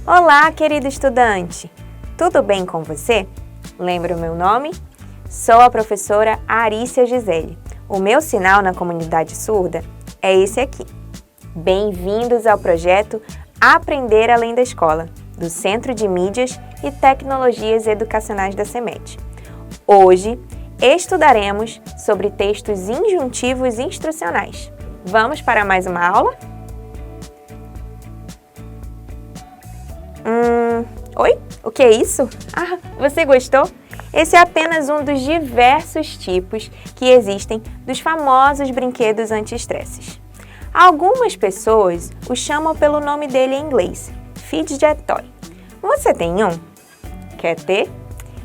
Olá, querido estudante! Tudo bem com você? Lembra o meu nome? Sou a professora Arícia Gisele. O meu sinal na comunidade surda é esse aqui. Bem-vindos ao projeto Aprender Além da Escola, do Centro de Mídias e Tecnologias Educacionais da CEMET. Hoje, estudaremos sobre textos injuntivos instrucionais. Vamos para mais uma aula? Oi? O que é isso? Ah, você gostou? Esse é apenas um dos diversos tipos que existem dos famosos brinquedos anti-estresses. Algumas pessoas o chamam pelo nome dele em inglês, Fidget Toy. Você tem um? Quer ter?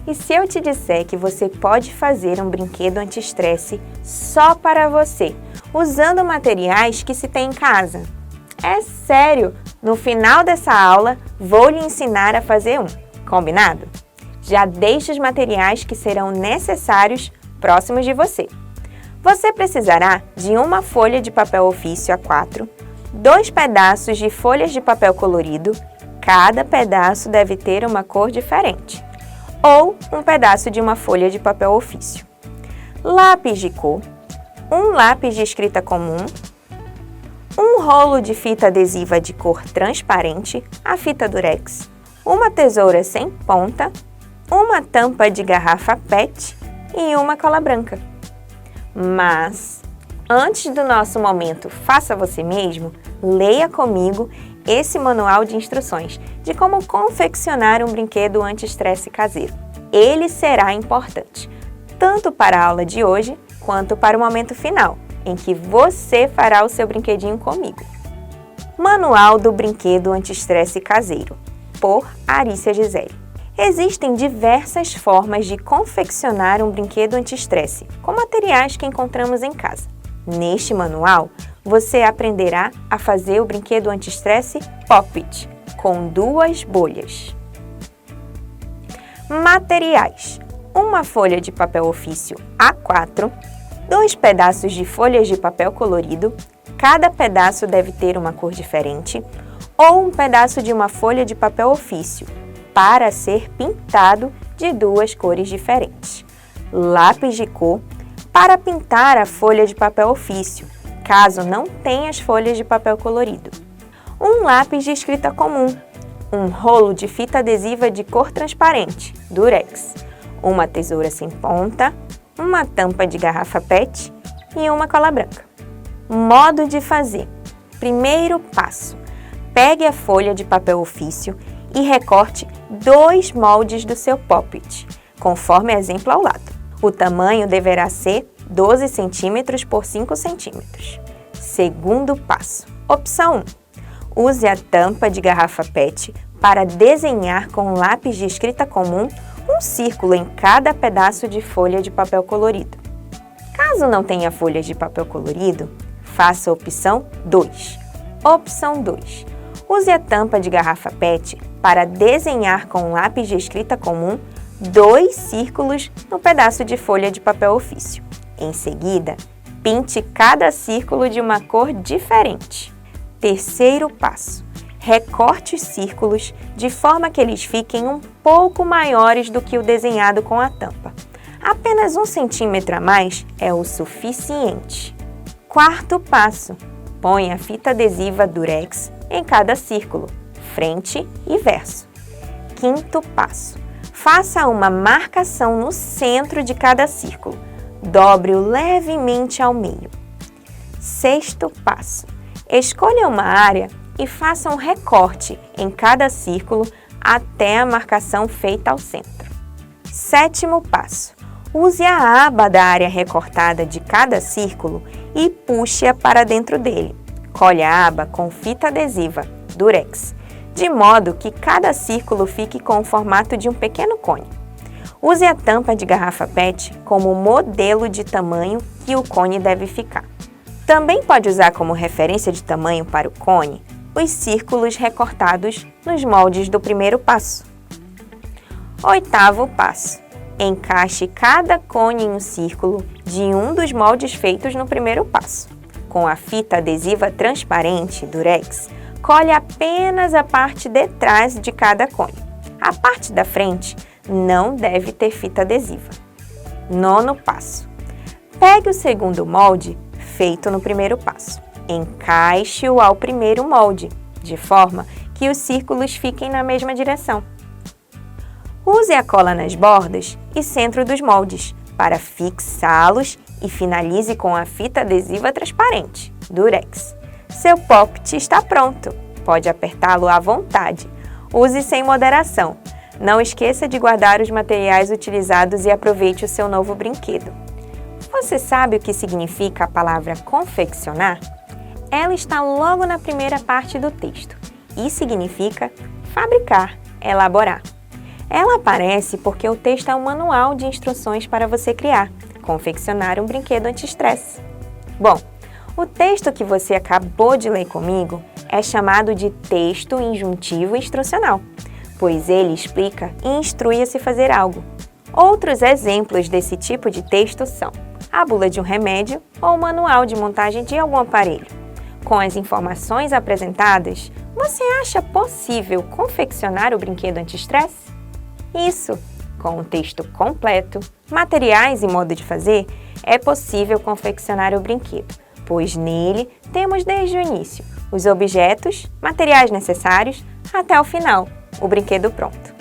E se eu te disser que você pode fazer um brinquedo anti-estresse só para você, usando materiais que se tem em casa? É sério! No final dessa aula, vou lhe ensinar a fazer um. Combinado? Já deixe os materiais que serão necessários próximos de você. Você precisará de uma folha de papel ofício A4, 2 pedaços de folhas de papel colorido, cada pedaço deve ter uma cor diferente, ou um pedaço de uma folha de papel ofício, lápis de cor, um lápis de escrita comum, um rolo de fita adesiva de cor transparente, a fita durex, uma tesoura sem ponta, uma tampa de garrafa PET e uma cola branca. Mas, antes do nosso momento Faça Você Mesmo, leia comigo esse manual de instruções de como confeccionar um brinquedo anti-estresse caseiro. Ele será importante, tanto para a aula de hoje, quanto para o momento final, em que você fará o seu brinquedinho comigo. Manual do Brinquedo Anti-Estresse Caseiro, por Arícia Gisele. Existem diversas formas de confeccionar um brinquedo anti-estresse, com materiais que encontramos em casa. Neste manual, você aprenderá a fazer o brinquedo anti-estresse Pop-It, com 2 bolhas. Materiais: uma folha de papel ofício A4, 2 pedaços de folhas de papel colorido, cada pedaço deve ter uma cor diferente, ou um pedaço de uma folha de papel ofício, para ser pintado de 2 cores diferentes. Lápis de cor, para pintar a folha de papel ofício, caso não tenha as folhas de papel colorido. Um lápis de escrita comum, um rolo de fita adesiva de cor transparente, durex, uma tesoura sem ponta, uma tampa de garrafa PET e uma cola branca. Modo de fazer. Primeiro passo. Pegue a folha de papel ofício e recorte 2 moldes do seu Pop-It, conforme exemplo ao lado. O tamanho deverá ser 12 cm por 5 cm. Segundo passo. Opção 1. Use a tampa de garrafa PET para desenhar com lápis de escrita comum um círculo em cada pedaço de folha de papel colorido. Caso não tenha folhas de papel colorido, faça a opção 2. Opção 2. Use a tampa de garrafa PET para desenhar com lápis de escrita comum 2 círculos no pedaço de folha de papel ofício. Em seguida, pinte cada círculo de uma cor diferente. Terceiro passo. Recorte os círculos de forma que eles fiquem um pouco maiores do que o desenhado com a tampa. Apenas 1 centímetro a mais é o suficiente. Quarto passo. Põe a fita adesiva durex em cada círculo, frente e verso. Quinto passo. Faça uma marcação no centro de cada círculo. Dobre-o levemente ao meio. Sexto passo. Escolha uma área e faça um recorte em cada círculo até a marcação feita ao centro. Sétimo passo. Use a aba da área recortada de cada círculo e puxe-a para dentro dele. Cole a aba com fita adesiva durex, de modo que cada círculo fique com o formato de um pequeno cone. Use a tampa de garrafa PET como modelo de tamanho que o cone deve ficar. Também pode usar como referência de tamanho para o cone os círculos recortados nos moldes do primeiro passo. Oitavo passo. Encaixe cada cone em um círculo de um dos moldes feitos no primeiro passo. Com a fita adesiva transparente durex, Cole apenas a parte de trás de cada cone. A parte da frente não deve ter fita adesiva. 9º passo. Pegue o segundo molde feito no primeiro passo. Encaixe-o ao primeiro molde, de forma que os círculos fiquem na mesma direção. Use a cola nas bordas e centro dos moldes para fixá-los e finalize com a fita adesiva transparente, Durex. Seu poppet está pronto. Pode apertá-lo à vontade. Use sem moderação. Não esqueça de guardar os materiais utilizados e aproveite o seu novo brinquedo. Você sabe o que significa a palavra confeccionar? Ela está logo na primeira parte do texto e significa fabricar, elaborar. Ela aparece porque o texto é um manual de instruções para você criar, confeccionar um brinquedo anti-estresse. Bom, o texto que você acabou de ler comigo é chamado de texto injuntivo instrucional, pois ele explica e instrui a se fazer algo. Outros exemplos desse tipo de texto são a bula de um remédio ou o manual de montagem de algum aparelho. Com as informações apresentadas, você acha possível confeccionar o brinquedo anti-estresse? Isso! Com o texto completo, materiais e modo de fazer, é possível confeccionar o brinquedo, pois nele temos desde o início os objetos, materiais necessários, até o final, o brinquedo pronto.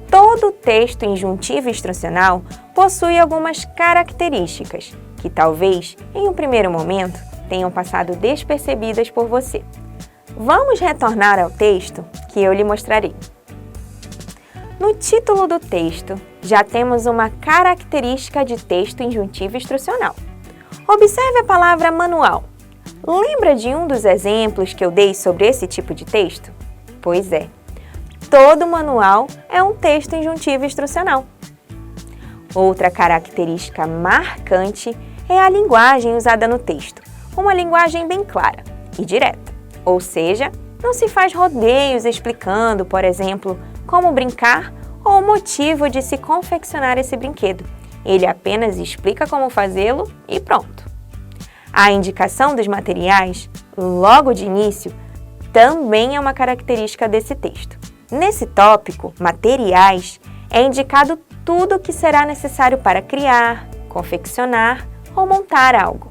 Todo texto injuntivo instrucional possui algumas características que talvez, em um primeiro momento, tenham passado despercebidas por você. Vamos retornar ao texto que eu lhe mostrarei. No título do texto, já temos uma característica de texto injuntivo instrucional. Observe a palavra manual. Lembra de um dos exemplos que eu dei sobre esse tipo de texto? Pois é, todo manual é um texto injuntivo instrucional. Outra característica marcante é a linguagem usada no texto, uma linguagem bem clara e direta, ou seja, não se faz rodeios explicando, por exemplo, como brincar ou o motivo de se confeccionar esse brinquedo. Ele apenas explica como fazê-lo e pronto. A indicação dos materiais, logo de início, também é uma característica desse texto. Nesse tópico, materiais, é indicado tudo o que será necessário para criar, confeccionar ou montar algo.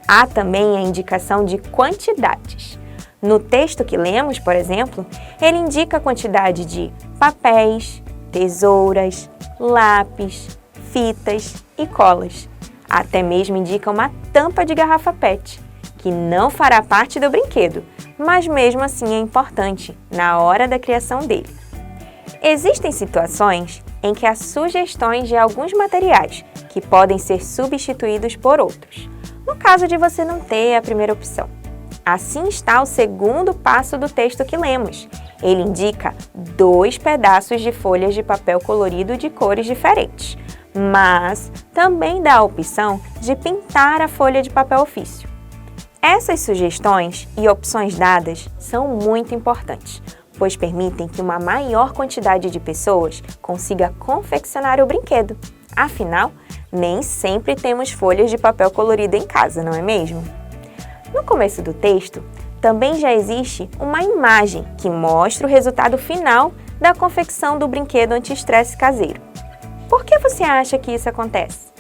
Há também a indicação de quantidades. No texto que lemos, por exemplo, ele indica a quantidade de papéis, tesouras, lápis, fitas e colas. Até mesmo indica uma tampa de garrafa PET, que não fará parte do brinquedo, mas mesmo assim é importante na hora da criação dele. Existem situações em que há sugestões de alguns materiais que podem ser substituídos por outros, no caso de você não ter a primeira opção. Assim está o segundo passo do texto que lemos. Ele indica 2 pedaços de folhas de papel colorido de cores diferentes, mas também dá a opção de pintar a folha de papel ofício. Essas sugestões e opções dadas são muito importantes, pois permitem que uma maior quantidade de pessoas consiga confeccionar o brinquedo. Afinal, nem sempre temos folhas de papel colorido em casa, não é mesmo? No começo do texto, também já existe uma imagem que mostra o resultado final da confecção do brinquedo anti-estresse caseiro. Por que você acha que isso acontece?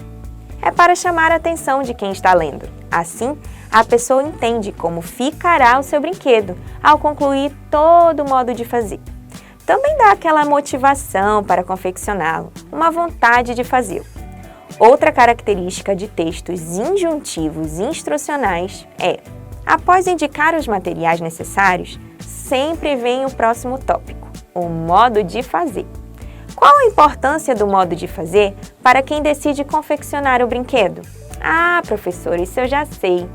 É para chamar a atenção de quem está lendo. Assim, a pessoa entende como ficará o seu brinquedo ao concluir todo o modo de fazer. Também dá aquela motivação para confeccioná-lo, uma vontade de fazê-lo. Outra característica de textos injuntivos instrucionais é, após indicar os materiais necessários, sempre vem o próximo tópico, o modo de fazer. Qual a importância do modo de fazer para quem decide confeccionar o brinquedo? Ah, professor, isso eu já sei.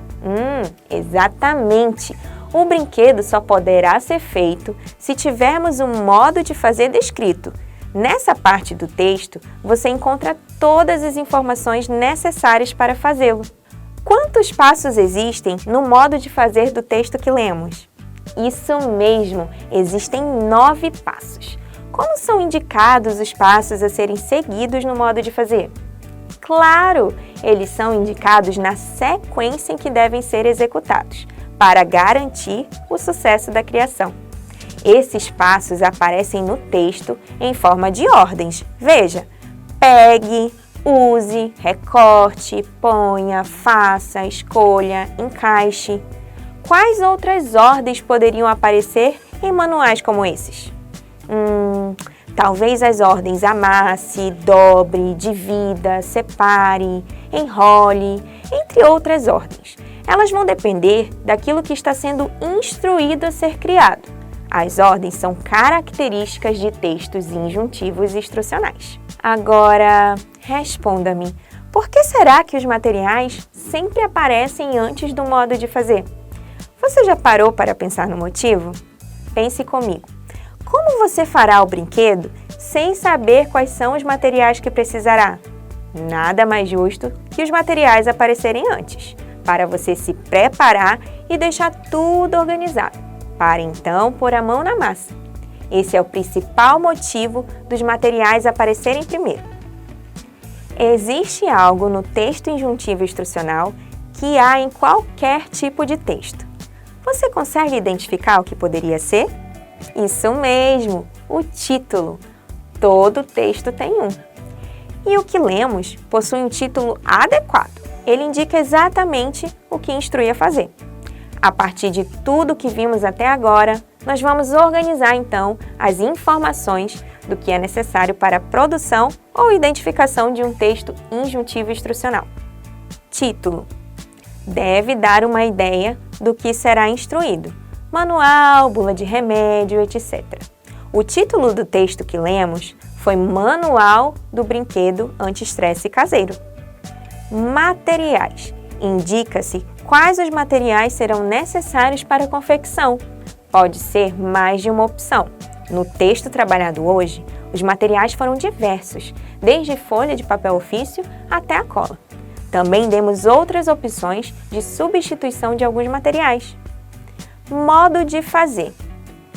Exatamente! O brinquedo só poderá ser feito se tivermos um modo de fazer descrito. Nessa parte do texto, você encontra todas as informações necessárias para fazê-lo. Quantos passos existem no modo de fazer do texto que lemos? Isso mesmo, existem 9 passos. Como são indicados os passos a serem seguidos no modo de fazer? Claro, eles são indicados na sequência em que devem ser executados, para garantir o sucesso da criação. Esses passos aparecem no texto em forma de ordens. Veja: pegue, use, recorte, ponha, faça, escolha, encaixe. Quais outras ordens poderiam aparecer em manuais como esses? Talvez as ordens amasse, dobre, divida, separe, enrole, entre outras ordens. Elas vão depender daquilo que está sendo instruído a ser criado. As ordens são características de textos injuntivos instrucionais. Agora, responda-me, por que será que os materiais sempre aparecem antes do modo de fazer? Você já parou para pensar no motivo? Pense comigo. Como você fará o brinquedo sem saber quais são os materiais que precisará? Nada mais justo que os materiais aparecerem antes, para você se preparar e deixar tudo organizado, para então pôr a mão na massa. Esse é o principal motivo dos materiais aparecerem primeiro. Existe algo no texto injuntivo instrucional que há em qualquer tipo de texto. Você consegue identificar o que poderia ser? Isso mesmo, o título. Todo texto tem um. E o que lemos possui um título adequado. Ele indica exatamente o que instrui a fazer. A partir de tudo que vimos até agora, nós vamos organizar então as informações do que é necessário para a produção ou identificação de um texto injuntivo instrucional. Título: deve dar uma ideia do que será instruído. Manual, bula de remédio, etc. O título do texto que lemos foi Manual do Brinquedo Anti-Estresse Caseiro. Materiais. Indica-se quais os materiais serão necessários para a confecção. Pode ser mais de uma opção. No texto trabalhado hoje, os materiais foram diversos, desde folha de papel ofício até a cola. Também demos outras opções de substituição de alguns materiais. Modo de fazer.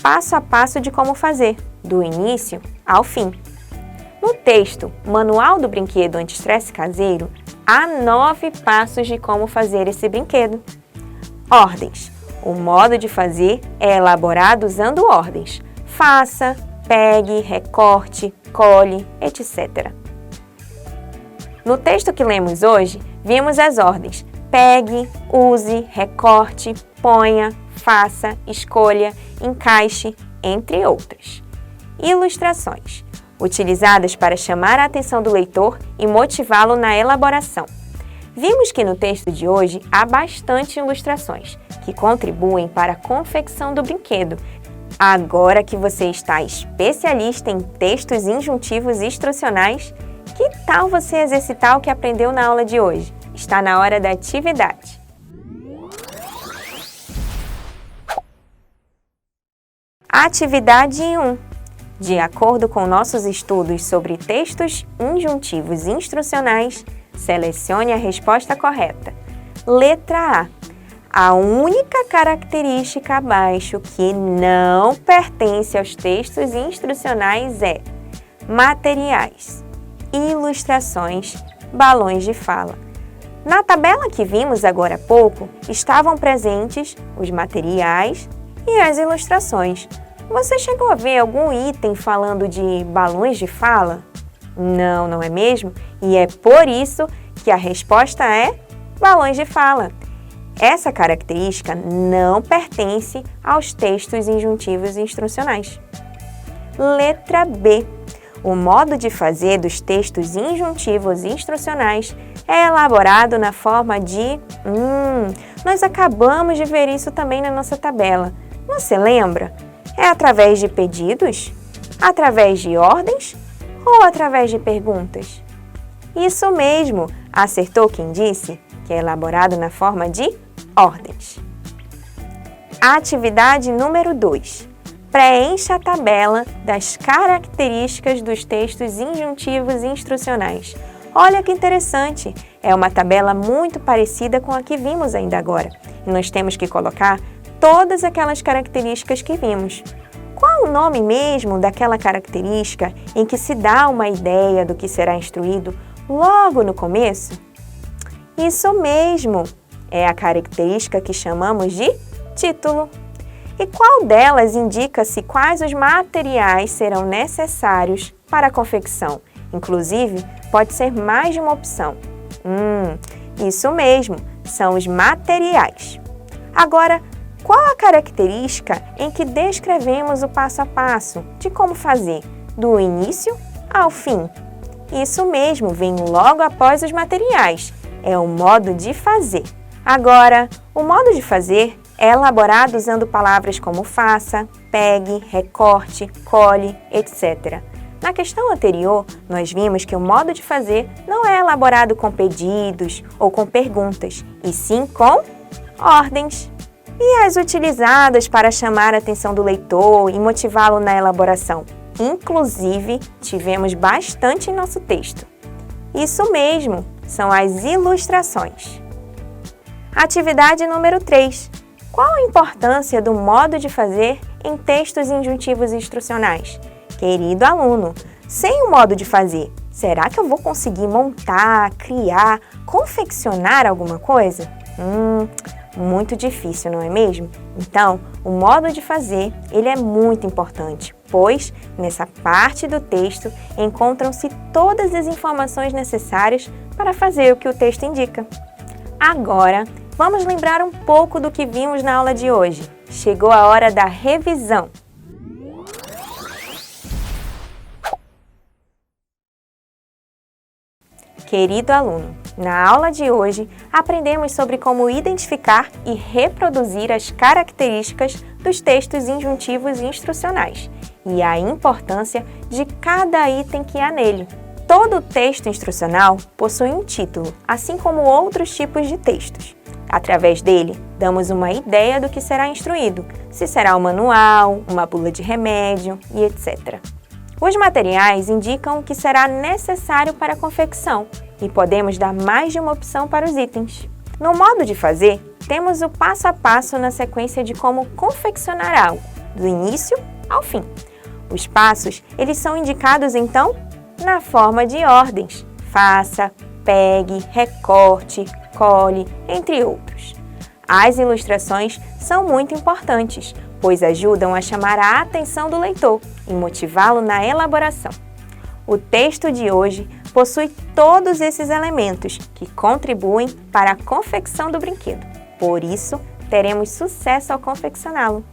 Passo a passo de como fazer, do início ao fim. No texto Manual do Brinquedo Anti-Estresse Caseiro, há 9 passos de como fazer esse brinquedo. Ordens. O modo de fazer é elaborado usando ordens. Faça, pegue, recorte, cole, etc. No texto que lemos hoje, vimos as ordens: pegue, use, recorte, ponha, faça, escolha, encaixe, entre outras. Ilustrações, utilizadas para chamar a atenção do leitor e motivá-lo na elaboração. Vimos que no texto de hoje há bastante ilustrações, que contribuem para a confecção do brinquedo. Agora que você está especialista em textos injuntivos instrucionais, que tal você exercitar o que aprendeu na aula de hoje? Está na hora da atividade. Atividade 1. De acordo com nossos estudos sobre textos injuntivos instrucionais, selecione a resposta correta. Letra A. A única característica abaixo que não pertence aos textos instrucionais é materiais, ilustrações, balões de fala. Na tabela que vimos agora há pouco, estavam presentes os materiais e as ilustrações. Você chegou a ver algum item falando de balões de fala? Não, não é mesmo? E é por isso que a resposta é balões de fala. Essa característica não pertence aos textos injuntivos instrucionais. Letra B. O modo de fazer dos textos injuntivos instrucionais é elaborado na forma de... nós acabamos de ver isso também na nossa tabela. Você lembra? É através de pedidos? Através de ordens? Ou através de perguntas? Isso mesmo! Acertou quem disse que é elaborado na forma de ordens. Atividade número 2. Preencha a tabela das características dos textos injuntivos instrucionais. Olha que interessante! É uma tabela muito parecida com a que vimos ainda agora. E nós temos que colocar todas aquelas características que vimos. Qual o nome mesmo daquela característica em que se dá uma ideia do que será instruído logo no começo? Isso mesmo! É a característica que chamamos de título. E qual delas indica-se quais os materiais serão necessários para a confecção? Inclusive, pode ser mais de uma opção. Isso mesmo, são os materiais. Agora, qual a característica em que descrevemos o passo a passo de como fazer, do início ao fim? Isso mesmo, vem logo após os materiais. É o modo de fazer. Agora, o modo de fazer é elaborado usando palavras como faça, pegue, recorte, cole, etc. Na questão anterior, nós vimos que o modo de fazer não é elaborado com pedidos ou com perguntas, e sim com ordens. E as utilizadas para chamar a atenção do leitor e motivá-lo na elaboração? Inclusive, tivemos bastante em nosso texto. Isso mesmo, são as ilustrações. Atividade número 3. Qual a importância do modo de fazer em textos injuntivos instrucionais? Querido aluno, sem o modo de fazer, será que eu vou conseguir montar, criar, confeccionar alguma coisa? Muito difícil, não é mesmo? Então, o modo de fazer, ele é muito importante, pois nessa parte do texto encontram-se todas as informações necessárias para fazer o que o texto indica. Agora, vamos lembrar um pouco do que vimos na aula de hoje. Chegou a hora da revisão. Querido aluno, na aula de hoje aprendemos sobre como identificar e reproduzir as características dos textos injuntivos instrucionais e a importância de cada item que há nele. Todo texto instrucional possui um título, assim como outros tipos de textos. Através dele, damos uma ideia do que será instruído, se será um manual, uma bula de remédio e etc. Os materiais indicam o que será necessário para a confecção e podemos dar mais de uma opção para os itens. No modo de fazer, temos o passo a passo na sequência de como confeccionar algo, do início ao fim. Os passos, eles são indicados então na forma de ordens: faça, pegue, recorte, cole, entre outros. As ilustrações são muito importantes, pois ajudam a chamar a atenção do leitor e motivá-lo na elaboração. O texto de hoje possui todos esses elementos que contribuem para a confecção do brinquedo. Por isso, teremos sucesso ao confeccioná-lo.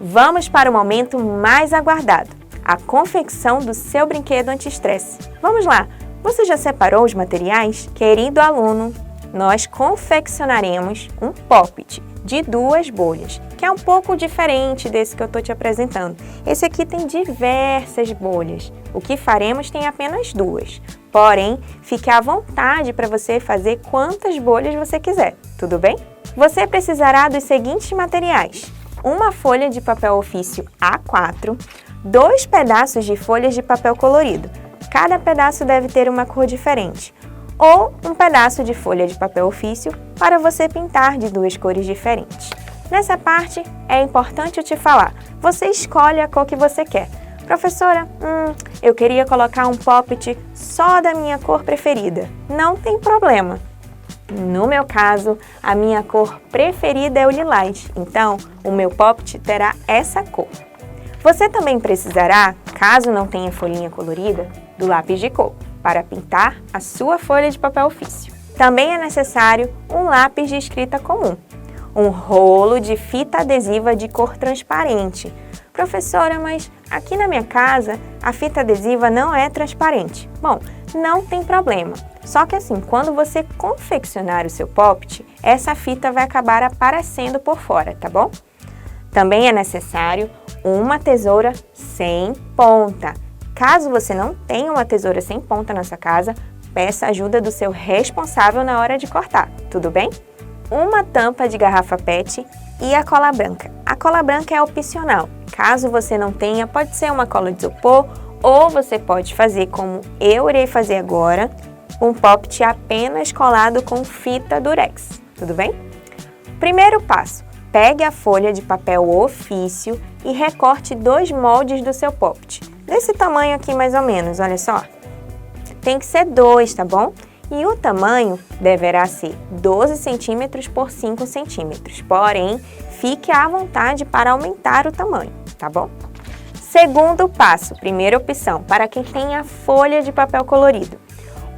Vamos para o momento mais aguardado, a confecção do seu brinquedo anti-estresse. Vamos lá! Você já separou os materiais? Querido aluno, nós confeccionaremos um pop-it de 2 bolhas, que é um pouco diferente desse que eu estou te apresentando. Esse aqui tem diversas bolhas. O que faremos tem apenas 2. Porém, fique à vontade para você fazer quantas bolhas você quiser, tudo bem? Você precisará dos seguintes materiais: uma folha de papel ofício A4, 2 pedaços de folhas de papel colorido. Cada pedaço deve ter uma cor diferente. Ou um pedaço de folha de papel ofício para você pintar de 2 cores diferentes. Nessa parte, é importante eu te falar, você escolhe a cor que você quer. Professora, eu queria colocar um pop-it só da minha cor preferida. Não tem problema. No meu caso, a minha cor preferida é o lilás, então o meu pop-it terá essa cor. Você também precisará, caso não tenha folhinha colorida, do lápis de cor para pintar a sua folha de papel ofício. Também é necessário um lápis de escrita comum, um rolo de fita adesiva de cor transparente. Professora, mas aqui na minha casa a fita adesiva não é transparente. Bom, não tem problema. Só que assim, quando você confeccionar o seu pop-it, essa fita vai acabar aparecendo por fora, tá bom? Também é necessário uma tesoura sem ponta. Caso você não tenha uma tesoura sem ponta na sua casa, peça ajuda do seu responsável na hora de cortar, tudo bem? Uma tampa de garrafa PET e a cola branca. A cola branca é opcional. Caso você não tenha, pode ser uma cola de isopor ou você pode fazer como eu irei fazer agora, um pop-it apenas colado com fita durex, tudo bem? Primeiro passo, pegue a folha de papel ofício e recorte 2 moldes do seu pop-it. Desse tamanho aqui mais ou menos, olha só. Tem que ser 2, tá bom? e o tamanho deverá ser 12 centímetros por 5 centímetros, porém, fique à vontade para aumentar o tamanho, tá bom? Segundo passo, primeira opção, para quem tem a folha de papel colorido.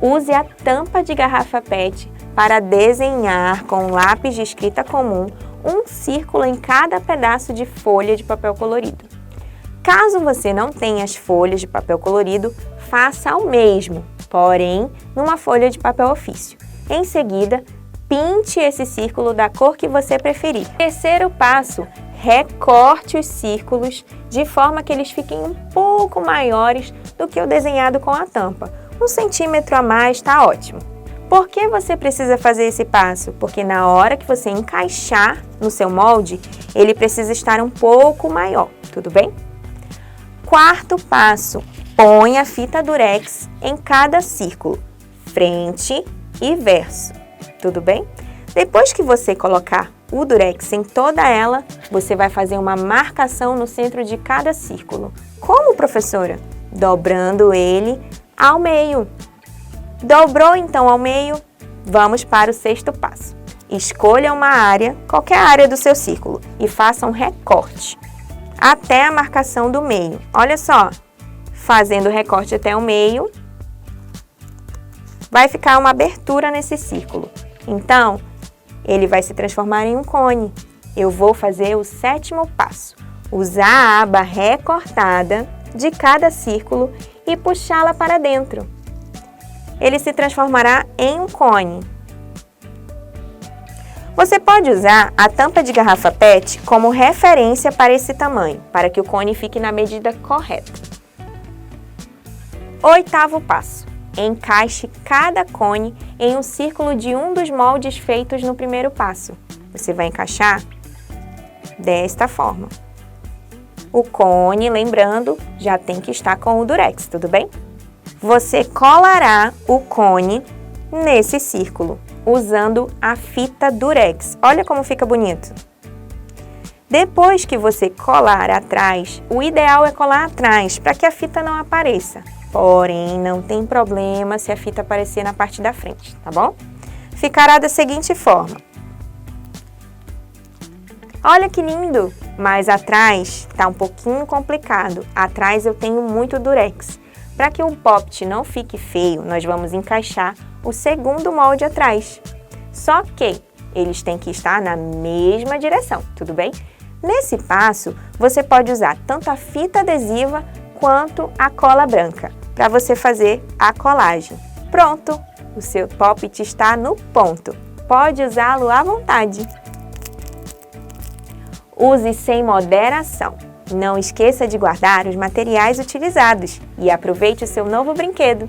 Use a tampa de garrafa PET para desenhar com lápis de escrita comum um círculo em cada pedaço de folha de papel colorido. Caso você não tenha as folhas de papel colorido, faça o mesmo, porém numa folha de papel ofício. Em seguida, pinte esse círculo da cor que você preferir. Terceiro passo, recorte os círculos de forma que eles fiquem um pouco maiores do que o desenhado com a tampa. 1 centímetro a mais está ótimo. Por que você precisa fazer esse passo? Porque na hora que você encaixar no seu molde, ele precisa estar um pouco maior, tudo bem? Quarto passo, põe a fita durex em cada círculo, frente e verso, tudo bem? Depois que você colocar o durex em toda ela, você vai fazer uma marcação no centro de cada círculo. Como, professora? Dobrando ele ao meio. Dobrou então ao meio? Vamos para o sexto passo. Escolha uma área, qualquer área do seu círculo, e faça um recorte até a marcação do meio. Olha só, fazendo o recorte até o meio, vai ficar uma abertura nesse círculo. Então, ele vai se transformar em um cone. Eu vou fazer o sétimo passo. Usar a aba recortada de cada círculo e puxá-la para dentro. Ele se transformará em um cone. Você pode usar a tampa de garrafa PET como referência para esse tamanho, para que o cone fique na medida correta. Oitavo passo. Encaixe cada cone em um círculo de um dos moldes feitos no primeiro passo. Você vai encaixar desta forma. O cone, lembrando, já tem que estar com o durex, tudo bem? Você colará o cone nesse círculo, usando a fita durex. Olha como fica bonito. Depois que você colar atrás, o ideal é colar atrás, para que a fita não apareça. Porém, não tem problema se a fita aparecer na parte da frente, tá bom? Ficará da seguinte forma. Olha que lindo! Mas atrás está um pouquinho complicado. Atrás eu tenho muito durex. Para que o poppet não fique feio, nós vamos encaixar o segundo molde atrás. Só que eles têm que estar na mesma direção, tudo bem? Nesse passo, você pode usar tanto a fita adesiva quanto a cola branca para você fazer a colagem. Pronto! O seu poppet está no ponto. Pode usá-lo à vontade. Use sem moderação. Não esqueça de guardar os materiais utilizados e aproveite o seu novo brinquedo.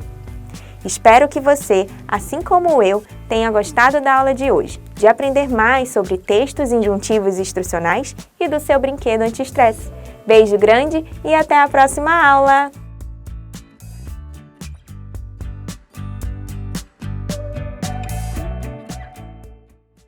Espero que você, assim como eu, tenha gostado da aula de hoje, de aprender mais sobre textos injuntivos instrucionais e do seu brinquedo anti-estresse. Beijo grande e até a próxima aula!